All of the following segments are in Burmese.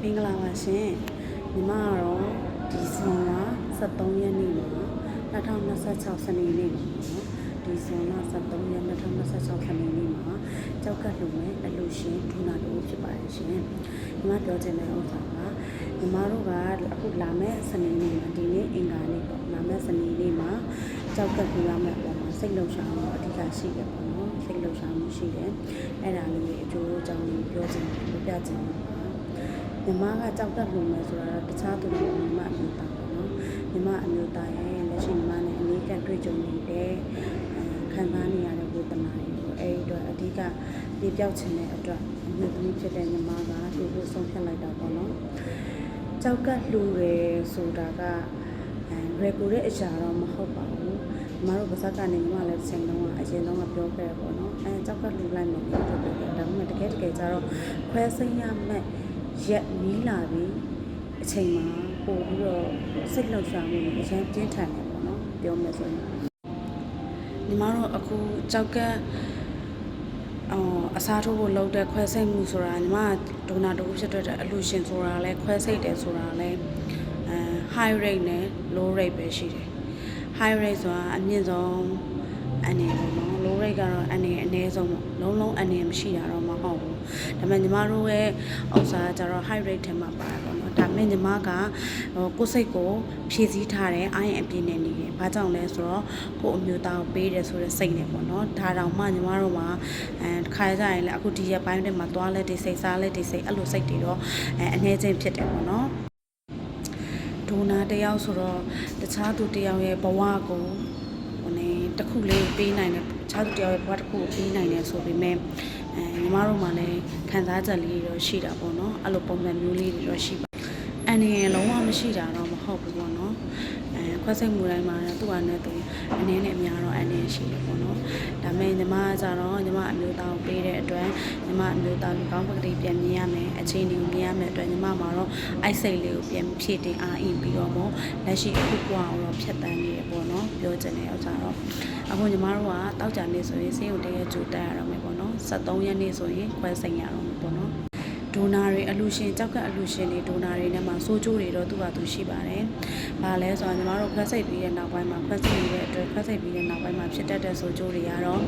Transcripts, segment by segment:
မင်္ဂလာပါရှင်ညီမကတော့ဒီဇွန်လ23ရက်နေ့မှာ2026စနေနေ့မှာဒီဇွန်လ23ရက်2026စနေနေ့မှာကြောက်ကတ်လူနဲ့အလူရှင်ဒူနာတို့ဖြစ်ပါတယ်ရှင်ညီမပြောချင်တဲ့ဥစ္စာကညီမတို့ကအခုလာမယ့်စနေနေ့မှာဒီနေ့အင်္ဂါနေ့ပေါ့လာမယ့်စနေနေ့မှာကြောက်ကတ်လူရမယ့်အပေါ်မှာစိတ်လှုပ်ရှားမှုအဓိကရှိတယ်ပေါ့နော်စိတ်လှုပ်ရှားမှုရှိတယ်အဲ့ဒါလေးအကျိုးအကြောင်းလေးပြောချင်တယ်ပြချင်တယ်ညီမကကြောက်တတ်လို့မယ်ဆိုတာတခြားသူတွေညီမအမျိုးသားပေါ့နော်ညီမအမျိုးသားရဲ့လက်ရှိညီမနဲ့အနည်းကတွေ့ကြုံနေတဲ့ခံစားနေရတဲ့ဝေဒနာတွေကိုအဲ့ဒီတော့အဓိကပြပြောက်ချင်တဲ့အတွက်အမျိုးသမီးဖြစ်တဲ့ညီမကလူကိုဆုံးဖြတ်လိုက်တာပေါ့နော်ကြောက်ကတ်လူရယ်ဆိုတာကရေကိုတဲ့အရာတော့မဟုတ်ပါဘူးညီမတို့ပါဇက်ကနေညီမလည်းချိန်လုံးကအရင်တော့ပြောခဲ့ရပေါ့နော်ကြောက်ကတ်လူလိုက်မယ်လို့ပြောတယ်ဒါပေမဲ့တကယ်ကျတော့ခွဲစိမ့်ရမယ့်ရက်နီးလာပြီးအချိန်မှာပို့ပြီးတော့စိတ်လှုပ်ရှားမှုအရင်ပြင်းထန်တယ်ပေါ့နော်ပြောမယ်ဆိုရင်ညီမတို့အခုကြောက်ကအစားထိုးဖို့လုပ်တဲ့ခွဲစိတ်မှုဆိုတာညီမဒိုနာတိုးဖြစ်တဲ့အလူရှင်ဆိုတာလဲခွဲစိတ်တယ်ဆိုတာလဲhigh rate နဲ့ low rate ပဲရှိတယ် high rate ဆိုတာအမြင့်ဆုံးအနေပေါ့နော် low rate ကတော့အနေအနည်းဆုံးပေါ့လုံးအနေမရှိတာတော့မဟုတ်ဘူးဒါပေမဲ့ညီမတို့ရဲ့ဥစ္စာကကျတော့ high rate ထဲမှာပါတယ်ပေါ့နော်ဒါပေမဲ့ညီမကကိုယ်စိတ်ကိုဖြည့်ဆည်းထားတဲ့ iron အပြည့်နဲ့နေတယ်ဘာကြောင့်လဲဆိုတော့ကိုယ်အမျိုးသားကိုပေးတယ်ဆိုတဲ့စိတ်နဲ့ပေါ့နော်ဒါတောင်မှညီမတို့မှာခါကြရင်လည်းအခုဒီရက်ပိုင်းတွေမှာသွားလက်တွေစိတ်စားလက်တွေစိတ်အဲ့လိုစိတ်တွေတော့အနည်းချင်းဖြစ်တယ်ပေါ့နော်ဒိုနာတယောက်ဆိုတော့တခြားသူတယောက်ရဲ့ဘဝကိုတစ်ခုလေးပေးနိုင်တယ်ခြားသူတယောက်ရဲ့ဘဝတစ်ခုကိုပေးနိုင်တယ်ဆိုပေမဲ့ညီမတို့မှလည်းခံစားချက်လေးတွေတော့ရှိတာပေါ့နော်အဲ့လိုပုံစံမျိုးလေးတွေတော့ရှိပါအနေနဲ့လုံးဝမရှိတာတော့မဟုတ်ဘူးပေါ့နော်ခွဲစိတ်မှုတိုင်းမှာသူ့ဟာနဲ့သူအနေနဲ့အများတော့အနေရှိတယ်ပေါ့နော်ဒါပေမဲ့ညီမကကြတော့ညီမအမျိုးသားကိုပေးတဲ့အတွက်ညီမအမျိုးသားကိုကောင်းပကတိပြန်မြင်ရမယ်အခြေအနေကိုမြင်ရမယ်အတွက်ညီမမှာတော့အိုက်စိတ်လေးကိုပြန်ဖြည့်တင်အားအင်ပြီးတော့လက်ရှိအခုကွာတော့ဖြတ်တန်းနေရပေါ့နော်ပြောချင်တဲ့ဥစ္စာတော့အခုညီမတို့ကတောက်ကြနေဆိုရင်စေုံတည်းရဲ့ကြိုတက်ရတော့မယ်ပေါ့နော်73ရက်နေ့ဆိုရင်ခွဲစိတ်ရတော့မယ်ပေါ့နော်ဒိုနာတွေအလူရှင်ကြောက်ကအလူရှင်တွေဒိုနာတွေနဲ့မှစိုးကျိုးတွေတော့သူ့ဟာသူရှိပါတယ်။ဘာလဲဆိုတော့ညီမတို့ခွဲစိတ်ပြီးတဲ့နောက်ပိုင်းမှာခွဲစိတ်နေတဲ့အတွက်ခွဲစိတ်ပြီးတဲ့နောက်ပိုင်းမှာဖြစ်တတ်တဲ့စိုးကျိုးတွေကတော့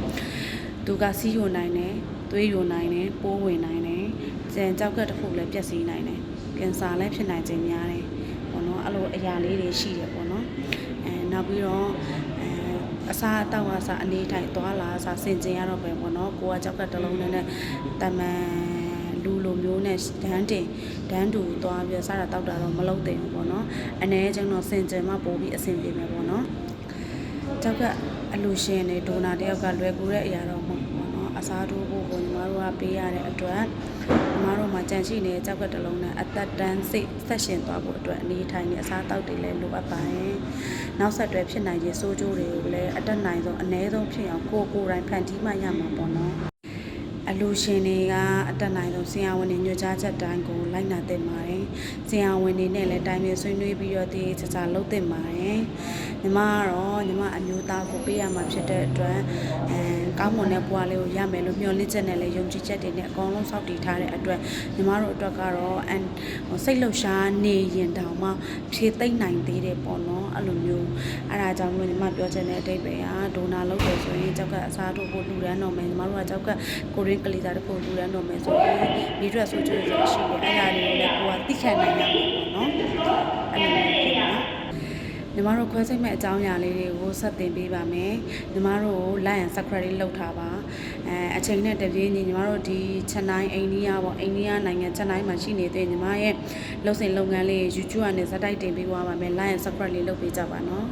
သူကစီးယိုနိုင်တယ်၊သွေးယိုနိုင်တယ်၊ပိုးဝင်နိုင်တယ်၊ကြံကြောက်ကတစ်ခုလည်းပျက်စီးနိုင်တယ်။ကင်ဆာလည်းဖြစ်နိုင်ခြင်းများတယ်။ပေါ့နော်အဲ့လိုအရာလေးတွေရှိတယ်ပေါ့နော်။နောက်ပြီးတော့အစားအသောက်အစားအနေထိုင်သွားလာအစားဆင်ကျင်ရတော့ပဲပေါ့နော်ကိုကကြောက်ကတစ်လုံးနဲ့တမန်လူလိုမျိုးနဲ့ဒန်းတူသွားပြီးစားတာတောက်တာတော့မလုပ်သင့်ဘူးပေါ့နော်အနေနဲ့ကျတော့စင်ကြယ်မှပို့ပြီးအဆင်ပြေမယ်ပေါ့နော်ကြောက်ကအလူရှင်တွေဒိုနာတယောက်ကလွယ်ကူတဲ့အရာတော့မဟုတ်ဘူးပေါ့နော်အစားထိုးဖို့ကိုညီမတို့ကပေးရတဲ့အတွက်ညီမတို့မှာကြံရှိနေတဲ့ကြောက်ကတစ်လုံးနဲ့အသက်တန်းစိတ်ဆက်ရှင်သွားဖို့အတွက်အနေထိုင်နေအစားတောက်တွေလည်းလိုအပ်ပါတယ်နောက်ဆက်တွဲဖြစ်နိုင်ခြင်းစိုးကျိုးတွေကိုလည်းအတက်နိုင်ဆုံးအနည်းဆုံးဖြစ်အောင်ကိုယ်တိုင်ဖန်တီးမှရမှာပေါ့နော်အလူရှင်တွေကအတက်နိုင်ဆုံးဆရာဝန်တွေညွှန်ကြားချက်တိုင်းကိုလိုက်နာသင့်ပါတယ်။ဆရာဝန်တွေနဲ့လည်းတိုင်ပင်ဆွေးနွေးပြီးတော့တည်ချာလုပ်သင့်ပါတယ်။ညီမကတော့ညီမအမျိုးသားကိုပေးရမှာဖြစ်တဲ့အတွက်ကောင်းမွန်တဲ့ဘဝလေးကိုရမယ်လို့မျှော်လင့်ချက်နဲ့လည်းယုံကြည်ချက်တွေနဲ့အကုန်လုံးစောင့်တည်ထားတဲ့အတွက်ညီမတို့အတွက်ကတော့စိတ်လှုပ်ရှားနေရင်တောင်မှဖြည့်သိမ့်နိုင်သေးတယ်ပေါ့နော်အဲ့လိုမျိုးအဲ့ဒါကြောင့်မလို့ညီမပြောချင်တဲ့အဓိပ္ပာယ်ကဒိုနာလုပ်တယ်ဆိုရင်ကြောက်ကအစားထိုးဖို့လူရန်တော့မယ်ညီမတို့ကကြောက်ကကိုရင်းကလေးစားတစ်ခုလူရန်တော့မယ်ဆိုရင်ဒီအတွက်ဆိုကြိုးစားရှိတယ်အဲ့ဒါတွေကိုလည်းကိုကသိခံနိုင်ရမယ်ပေါ့နော်အဲ့လိုမျိုးဖြစ်နော်ညီမတို့ခွဲစိတ်မဲ့အကြောင်းအရာလေးတွေကိုဆက်သင်ပေးပါမယ်ညီမတို့ကို like and subscribe လုပ်ထားပါအချိန်နဲ့တပြေးညီမတို့ဒီချက်တိုင်းအိန္ဒိယပေါ့အိန္ဒိယနိုင်ငံချက်တိုင်းမှာရှိနေတဲ့ညီမရဲ့လုပ်ငန်းလေး YouTube ကနေဇာတ်တိုက်တင်ပေးသွားပါမယ် like and subscribe လေးလုပ်ပေးကြပါနော်